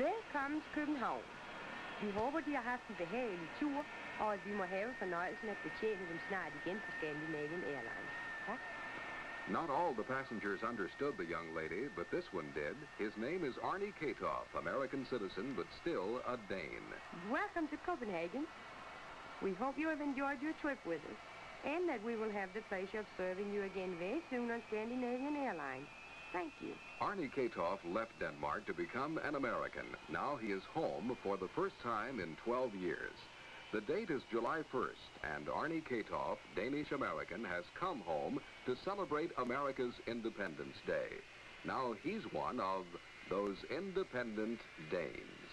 Velkommen til København. Vi håber, de har haft en behagelig tur, og at vi må have fornøjelsen at betjene dem snart igen på Scandinavian Airlines. Tak. Not all the passengers understood the young lady, but this one did. His name is Arne Kattov, American citizen, but still a Dane. Welcome to Copenhagen. We hope you have enjoyed your trip with us, and that we will have the pleasure of serving you again very soon on Scandinavian Airlines. Thank you. Arne Kattov left Denmark to become an American. Now he is home for the first time in 12 years. The date is July 1st, and Arne Kattov, Danish-American, has come home to celebrate America's Independence Day. Now he's one of those independent Danes.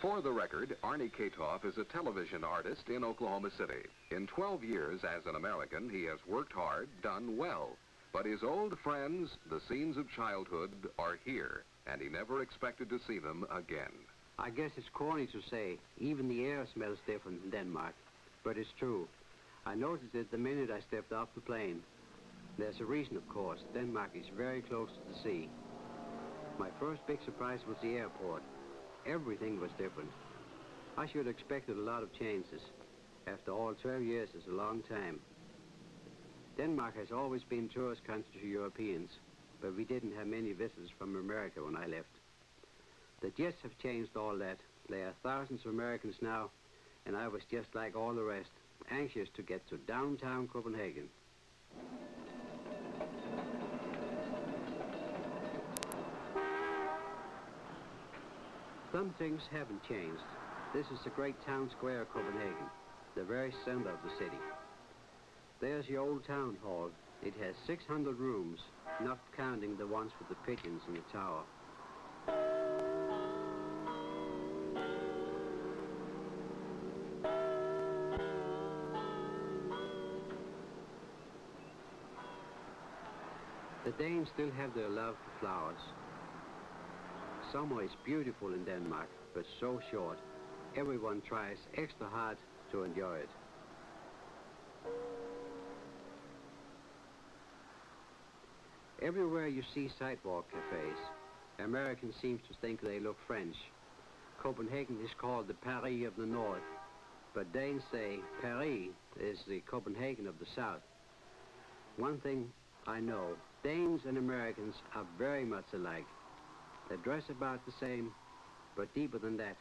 For the record, Arne Kattov is a television artist in Oklahoma City. In 12 years as an American, he has worked hard, done well. But his old friends, the scenes of childhood, are here, and he never expected to see them again. I guess it's corny to say, even the air smells different in Denmark. But it's true. I noticed it the minute I stepped off the plane. There's a reason, of course. Denmark is very close to the sea. My first big surprise was the airport. Everything was different. I should have expected a lot of changes. After all, 12 years is a long time. Denmark has always been a tourist country to Europeans, but we didn't have many visitors from America when I left. The jets have changed all that. There are thousands of Americans now, and I was just like all the rest, anxious to get to downtown Copenhagen. Some things haven't changed. This is the great town square of Copenhagen, the very center of the city. There's the old town hall. It has 600 rooms, not counting the ones with the pigeons in the tower. The Danes still have their love for flowers. Summer is beautiful in Denmark, but so short. Everyone tries extra hard to enjoy it. Everywhere you see sidewalk cafes, Americans seem to think they look French. Copenhagen is called the Paris of the North, but Danes say Paris is the Copenhagen of the South. One thing I know, Danes and Americans are very much alike. They dress about the same, but deeper than that,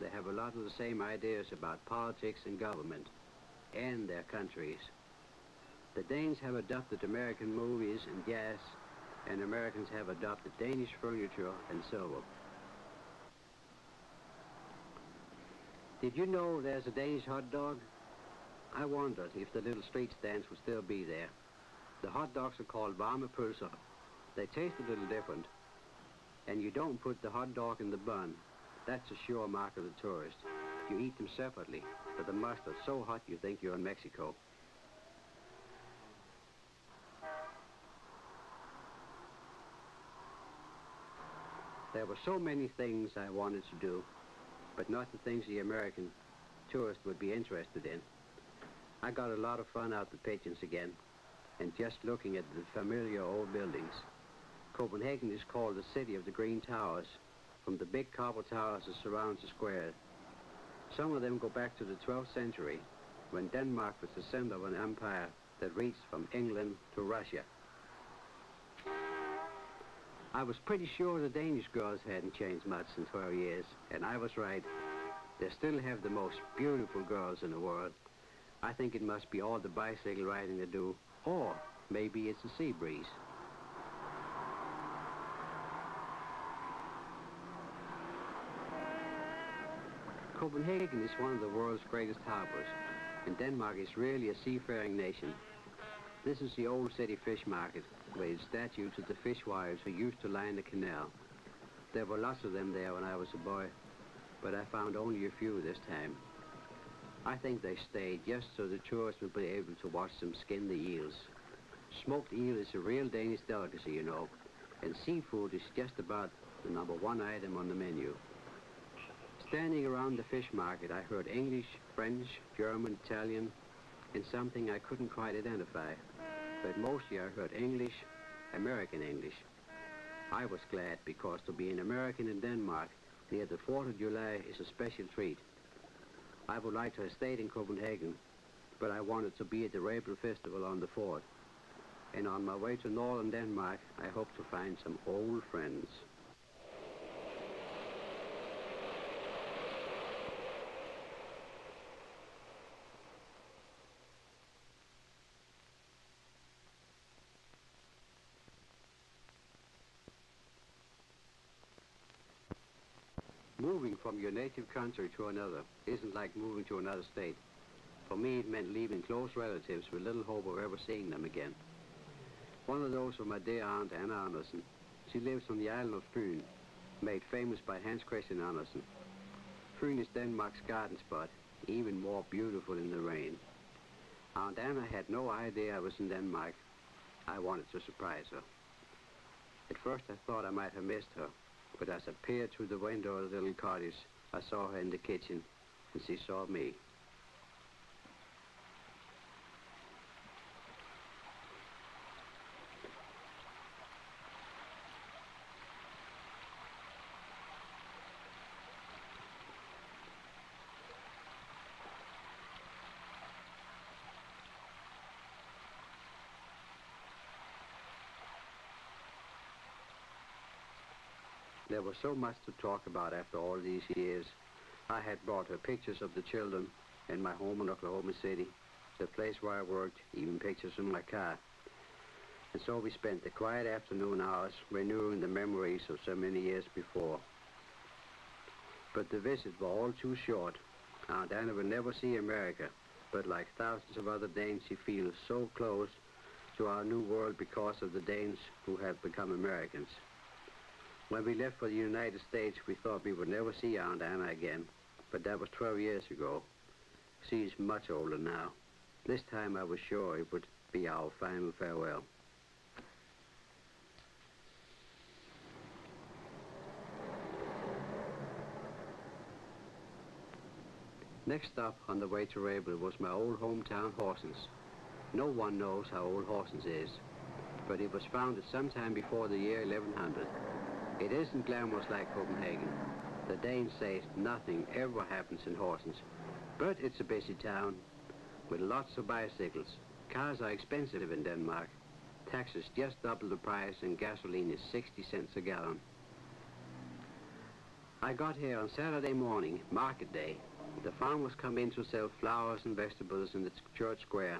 they have a lot of the same ideas about politics and government, and their countries. The Danes have adopted American movies and jazz, and Americans have adopted Danish furniture and silver. Did you know there's a Danish hot dog? I wondered if the little street stands would still be there. The hot dogs are called varme pølser. They taste a little different. And you don't put the hot dog in the bun. That's a sure mark of the tourist. You eat them separately, but the mustard's so hot you think you're in Mexico. There were so many things I wanted to do, but not the things the American tourist would be interested in. I got a lot of fun out the pigeons again, and just looking at the familiar old buildings. Copenhagen is called the city of the green towers, from the big copper towers that surround the square. Some of them go back to the 12th century, when Denmark was the center of an empire that reached from England to Russia. I was pretty sure the Danish girls hadn't changed much in 12 years, and I was right. They still have the most beautiful girls in the world. I think it must be all the bicycle riding they do, or maybe it's the sea breeze. Copenhagen is one of the world's greatest harbors, and Denmark is really a seafaring nation. This is the old city fish market, with statues of the fishwives who used to line the canal. There were lots of them there when I was a boy, but I found only a few this time. I think they stayed just so the tourists would be able to watch them skin the eels. Smoked eel is a real Danish delicacy, you know, and seafood is just about the #1 item on the menu. Standing around the fish market, I heard English, French, German, Italian, in something I couldn't quite identify, but mostly I heard English, American English. I was glad because to be an American in Denmark near the 4th of July is a special treat. I would like to have stayed in Copenhagen, but I wanted to be at the Rebild Festival on the 4th. And on my way to northern Denmark, I hope to find some old friends. Moving from your native country to another isn't like moving to another state. For me, it meant leaving close relatives with little hope of ever seeing them again. One of those was my dear Aunt Anna Andersen. She lives on the island of Fyn, made famous by Hans Christian Andersen. Fyn is Denmark's garden spot, even more beautiful in the rain. Aunt Anna had no idea I was in Denmark. I wanted to surprise her. At first I thought I might have missed her, but as I peered through the window of the little cottage, I saw her in the kitchen, and she saw me. There was so much to talk about after all these years. I had brought her pictures of the children and my home in Oklahoma City, the place where I worked, even pictures in my car. And so we spent the quiet afternoon hours renewing the memories of so many years before. But the visit was all too short. Aunt Anna will never see America, but like thousands of other Danes, she feels so close to our new world because of the Danes who have become Americans. When we left for the United States, we thought we would never see Aunt Anna again, but that was 12 years ago. She's much older now. This time I was sure it would be our final farewell. Next stop on the way to Rebild was my old hometown, Horsens. No one knows how old Horsens is, but it was founded sometime before the year 1100. It isn't glamorous like Copenhagen. The Danes say nothing ever happens in Horsens, but it's a busy town with lots of bicycles. Cars are expensive in Denmark. Taxes just double the price and gasoline is 60 cents a gallon. I got here on Saturday morning, market day. The farmers come in to sell flowers and vegetables in the church square.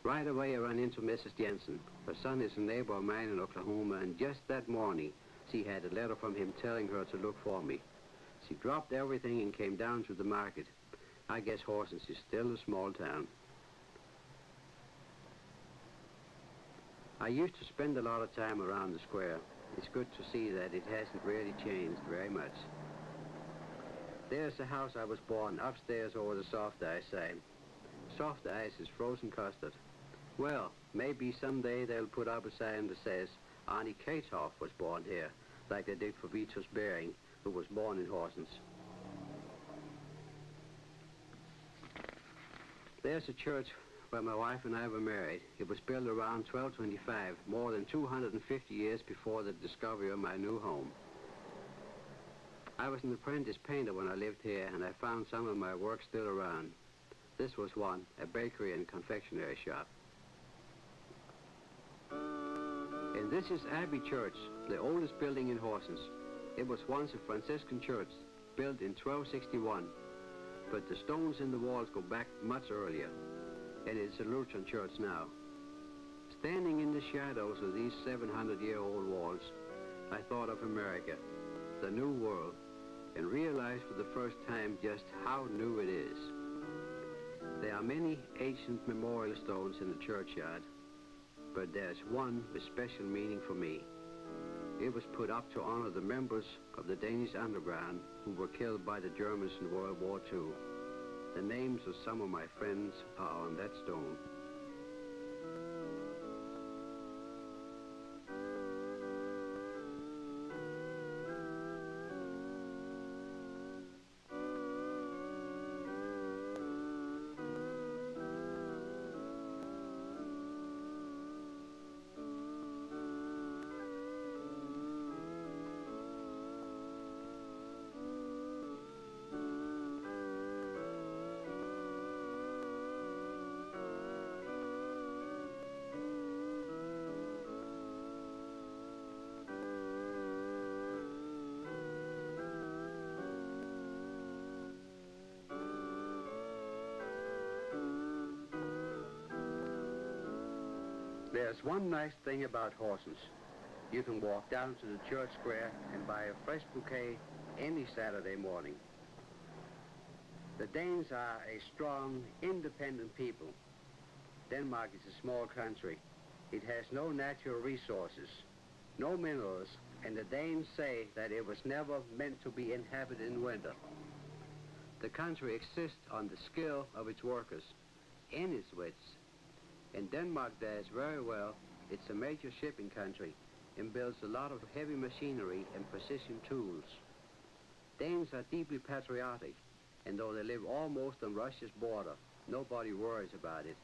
Right away I ran into Mrs. Jensen. Her son is a neighbor of mine in Oklahoma, and just that morning she had a letter from him telling her to look for me. She dropped everything and came down to the market. I guess Horsens is still a small town. I used to spend a lot of time around the square. It's good to see that it hasn't really changed very much. There's the house I was born, upstairs over the soft ice side. Soft ice is frozen custard. Well, maybe someday they'll put up a sign that says Arne Kattov was born here, like they did for Vitus Bering, who was born in Horsens. There's a church where my wife and I were married. It was built around 1225, more than 250 years before the discovery of my new home. I was an apprentice painter when I lived here, and I found some of my work still around. This was one, a bakery and confectionery shop. And this is Abbey Church, the oldest building in Horsens. It was once a Franciscan church, built in 1261, but the stones in the walls go back much earlier, and it's a Lutheran church now. Standing in the shadows of these 700-year-old walls, I thought of America, the New World, and realized for the first time just how new it is. There are many ancient memorial stones in the churchyard, but there's one with special meaning for me. It was put up to honor the members of the Danish underground who were killed by the Germans in World War II. The names of some of my friends are on that stone. There's one nice thing about Horsens. You can walk down to the church square and buy a fresh bouquet any Saturday morning. The Danes are a strong, independent people. Denmark is a small country. It has no natural resources, no minerals, and the Danes say that it was never meant to be inhabited in winter. The country exists on the skill of its workers and its wits. And Denmark does very well. It's a major shipping country and builds a lot of heavy machinery and precision tools. Danes are deeply patriotic, and though they live almost on Russia's border, nobody worries about it.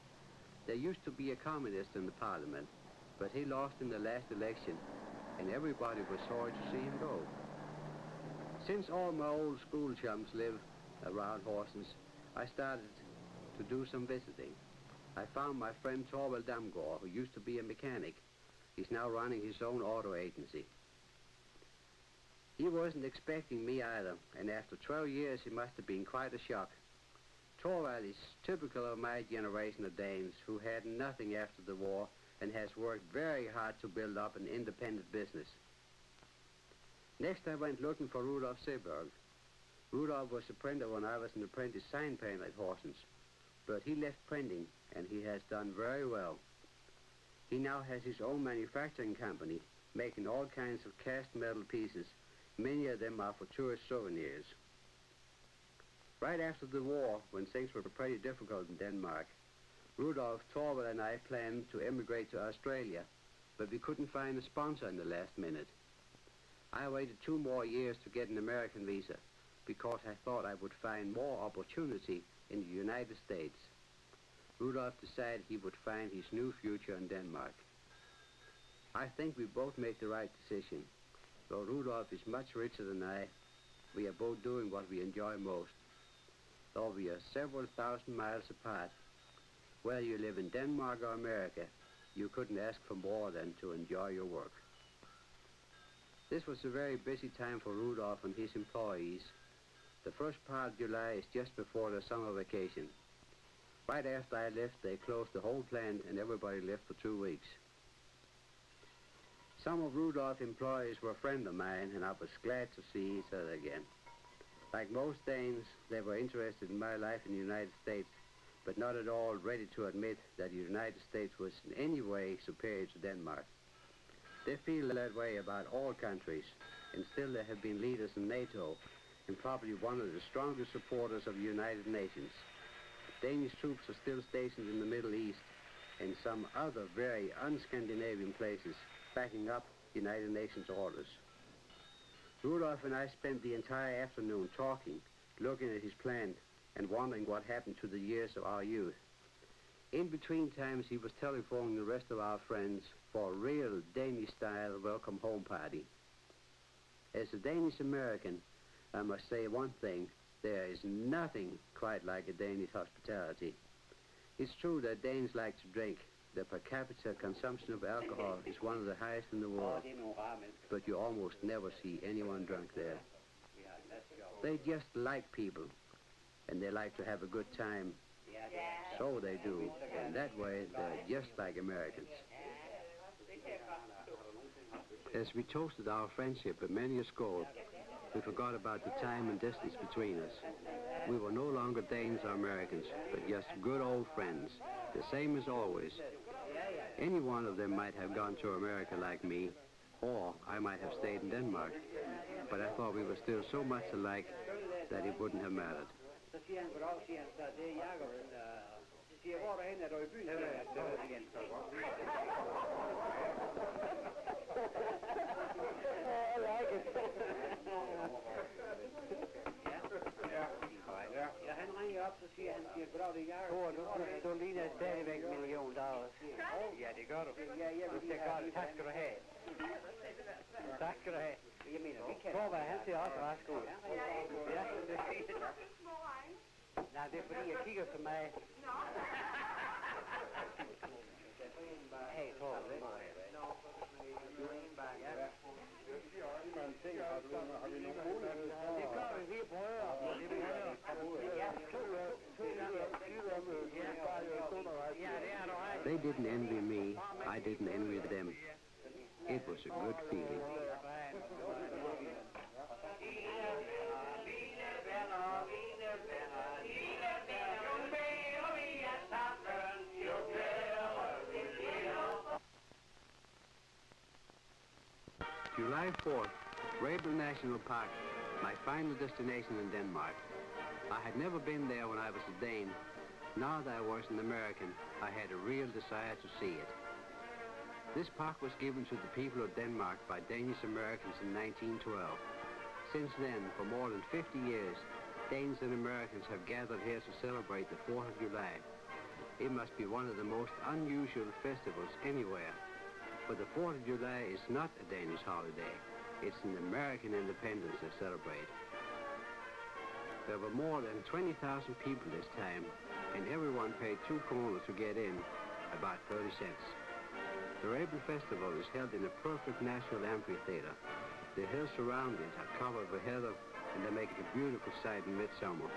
There used to be a communist in the parliament, but he lost in the last election, and everybody was sorry to see him go. Since all my old school chums live around Horsens, I started to do some visiting. I found my friend Rebild Damgaard, who used to be a mechanic. He's now running his own auto agency. He wasn't expecting me either, and after 12 years he must have been quite a shock. Rebild is typical of my generation of Danes who had nothing after the war and has worked very hard to build up an independent business. Next I went looking for Rudolf Seberg. Rudolf was a printer when I was an apprentice sign painter at Horsens, but he left printing and he has done very well. He now has his own manufacturing company, making all kinds of cast metal pieces. Many of them are for tourist souvenirs. Right after the war, when things were pretty difficult in Denmark, Rudolf, Rebild, and I planned to emigrate to Australia, but we couldn't find a sponsor in the last minute. I waited 2 more years to get an American visa because I thought I would find more opportunity in the United States. Rudolf decided he would find his new future in Denmark. I think we both made the right decision. Though Rudolf is much richer than I, we are both doing what we enjoy most. Though we are several thousand miles apart, whether you live in Denmark or America, you couldn't ask for more than to enjoy your work. This was a very busy time for Rudolf and his employees. The first part of July is just before the summer vacation. Right after I left, they closed the whole plant and everybody left for 2 weeks. Some of Rudolf's employees were friends of mine, and I was glad to see each other again. Like most Danes, they were interested in my life in the United States, but not at all ready to admit that the United States was in any way superior to Denmark. They feel that way about all countries, and still there have been leaders in NATO, and probably one of the strongest supporters of the United Nations. Danish troops are still stationed in the Middle East and some other very un-Scandinavian places, backing up United Nations orders. Rudolf and I spent the entire afternoon talking, looking at his plant, and wondering what happened to the years of our youth. In between times, he was telephoning the rest of our friends for a real Danish-style welcome home party. As a Danish-American, I must say one thing: there is nothing quite like a Danish hospitality. It's true that Danes like to drink. The per capita consumption of alcohol is one of the highest in the world, but you almost never see anyone drunk there. They just like people, and they like to have a good time. So they do, and that way they're just like Americans. As we toasted our friendship at many a score, we forgot about the time and distance between us. We were no longer Danes or Americans, but just good old friends, the same as always. Any one of them might have gone to America like me, or I might have stayed in Denmark. But I thought we were still so much alike that it wouldn't have mattered. I like it. Ja, han ringer op, så siger han, goddag, det er Jacob. Du ligner stadigvæk $1 million. Ja, det gør du. Du skal godt. Tak skal du have. Tak skal du have. Jeg mener, vi kan. Torvald, han ser også rask ud. Ja, det er fint. Nej, det er fordi, jeg kigger til mig. Hey, Torvald. Det gør vi, vi er brødre. they didn't envy me, I didn't envy them. It was a good feeling. July 4th, Rebild National Park, my final destination in Denmark. I had never been there when I was a Dane. Now that I was an American, I had a real desire to see it. This park was given to the people of Denmark by Danish Americans in 1912. Since then, for more than 50 years, Danes and Americans have gathered here to celebrate the 4th of July. It must be one of the most unusual festivals anywhere. But the 4th of July is not a Danish holiday. It's an American independence they celebrate. There were more than 20,000 people this time, and everyone paid 2 kroner to get in, about 30 cents. The Rebild Festival is held in a perfect natural amphitheater. The hills surround it are covered with heather, and they make it a beautiful sight in midsummer.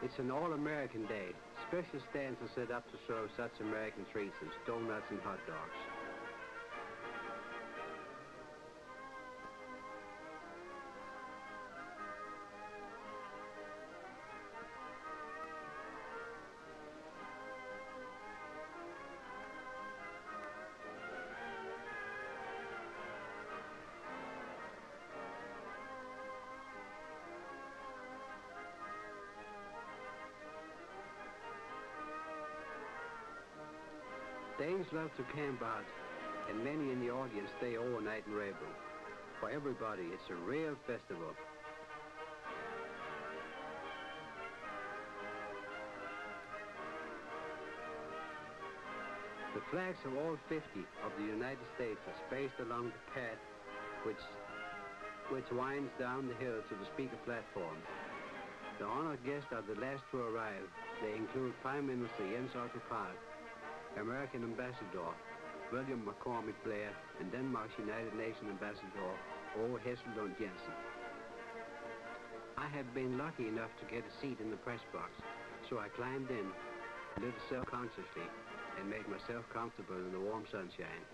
It's an all-American day. Special stands are set up to serve such American treats as donuts and hot dogs. Danes love to camp out, and many in the audience stay overnight in Rebild. For everybody, it's a real festival. The flags of all 50 of the United States are spaced along the path which winds down the hill to the speaker platform. The honored guests are the last to arrive. They include Prime Minister Jens Otto Krag, American Ambassador William McCormick Blair, and Denmark's United Nations Ambassador Ove Hesselund Jensen. I had been lucky enough to get a seat in the press box, so I climbed in a little self-consciously and made myself comfortable in the warm sunshine,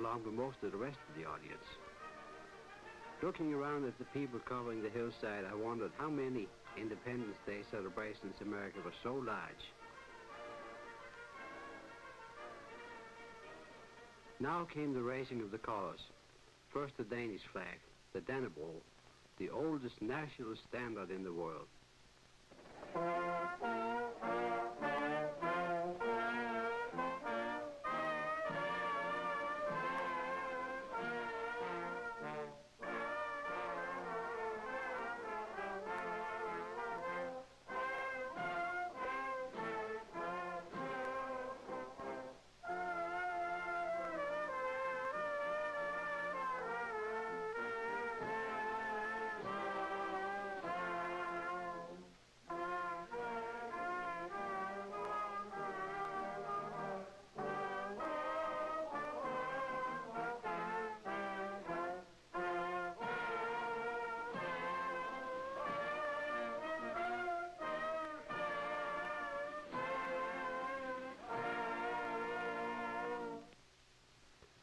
along with most of the rest of the audience. Looking around at the people covering the hillside, I wondered how many Independence Day celebrations in America were so large. Now came the raising of the colors. First the Danish flag, the Dannebrog, the oldest national standard in the world.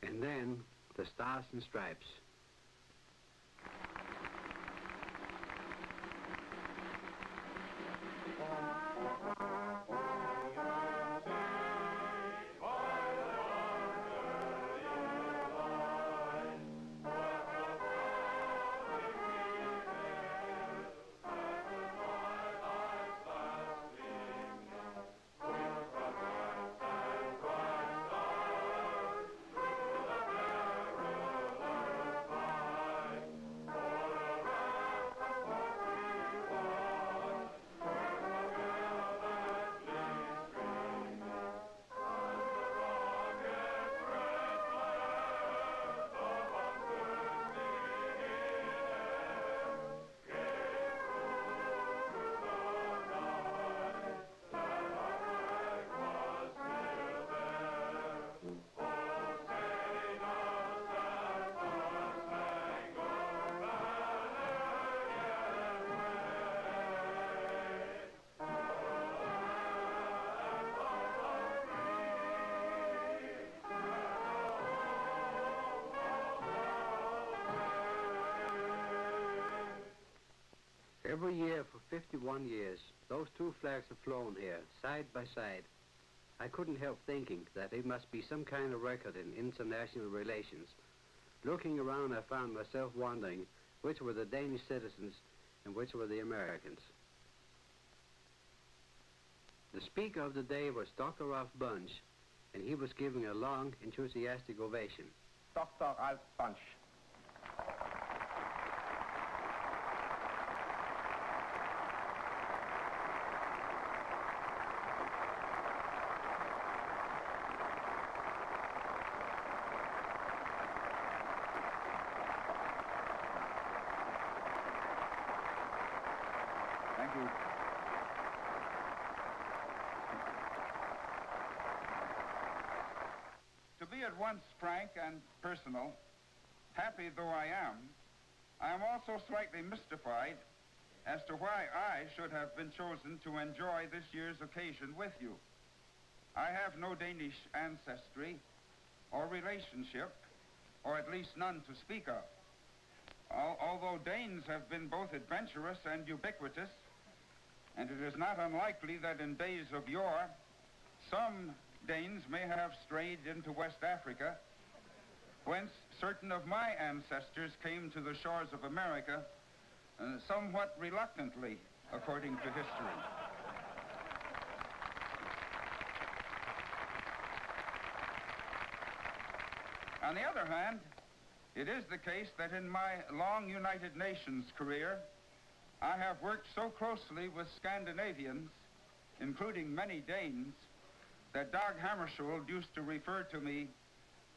And then, the Stars and Stripes. Every year for 51 years, those two flags have flown here, side by side. I couldn't help thinking that it must be some kind of record in international relations. Looking around, I found myself wondering which were the Danish citizens and which were the Americans. The speaker of the day was Dr. Ralph Bunch, and he was giving a long, enthusiastic ovation. Dr. Ralph Bunch. Thank you. To be at once frank and personal, happy though I am also slightly mystified as to why I should have been chosen to enjoy this year's occasion with you. I have no Danish ancestry or relationship, or at least none to speak of. Although Danes have been both adventurous and ubiquitous, and it is not unlikely that in days of yore, some Danes may have strayed into West Africa, whence certain of my ancestors came to the shores of America somewhat reluctantly, according to history. On the other hand, it is the case that in my long United Nations career, I have worked so closely with Scandinavians, including many Danes, that Dag Hammarskjöld used to refer to me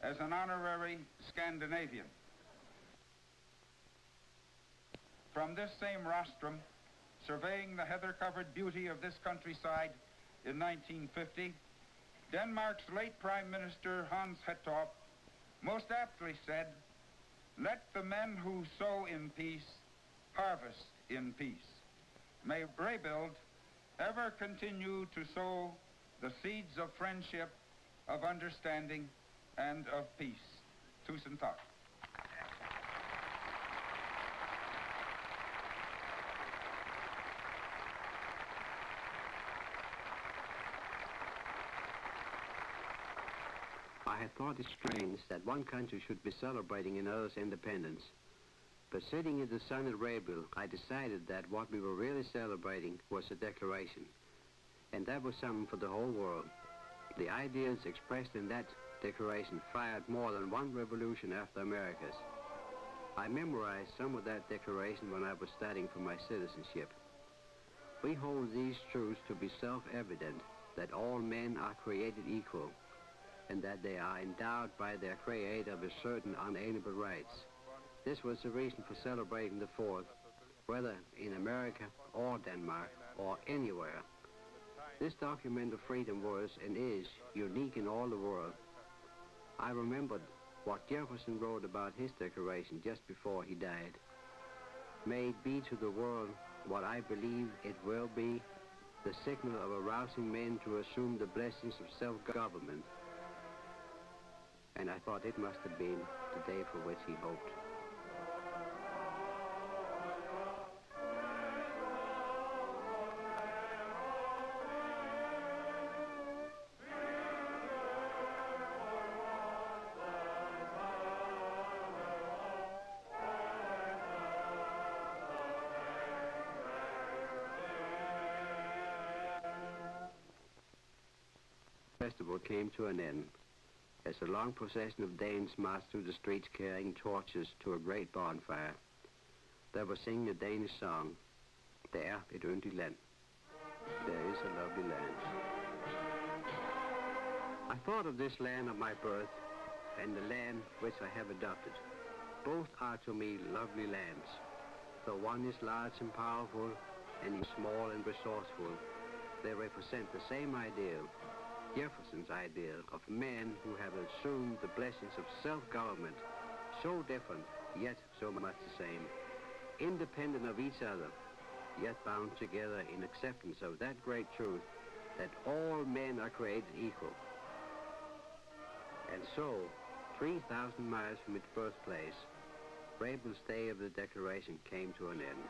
as an honorary Scandinavian. From this same rostrum, surveying the heather-covered beauty of this countryside in 1950, Denmark's late Prime Minister Arne Kattov most aptly said, "Let the men who sow in peace harvest in peace." May Rebild ever continue to sow the seeds of friendship, of understanding, and of peace. Tusen tak. I had thought it strange that one country should be celebrating another's independence. But sitting in the sun at Rebild, I decided that what we were really celebrating was a declaration. And that was something for the whole world. The ideas expressed in that declaration fired more than one revolution after America's. I memorized some of that declaration when I was studying for my citizenship. We hold these truths to be self-evident, that all men are created equal, and that they are endowed by their Creator with certain unalienable rights. This was the reason for celebrating the 4th, whether in America or Denmark or anywhere. This document of freedom was and is unique in all the world. I remembered what Jefferson wrote about his declaration just before he died. May it be to the world what I believe it will be, the signal of arousing men to assume the blessings of self-government. And I thought it must have been the day for which he hoped. The festival came to an end as a long procession of Danes marched through the streets carrying torches to a great bonfire. They were singing a Danish song, "Der et yndigt land." There is a lovely land. I thought of this land of my birth and the land which I have adopted. Both are to me lovely lands. Though one is large and powerful and is small and resourceful, they represent the same ideal, Jefferson's ideal of men who have assumed the blessings of self-government, so different, yet so much the same, independent of each other, yet bound together in acceptance of that great truth that all men are created equal. And so, 3,000 miles from its birthplace, Rebild's day of the Declaration came to an end.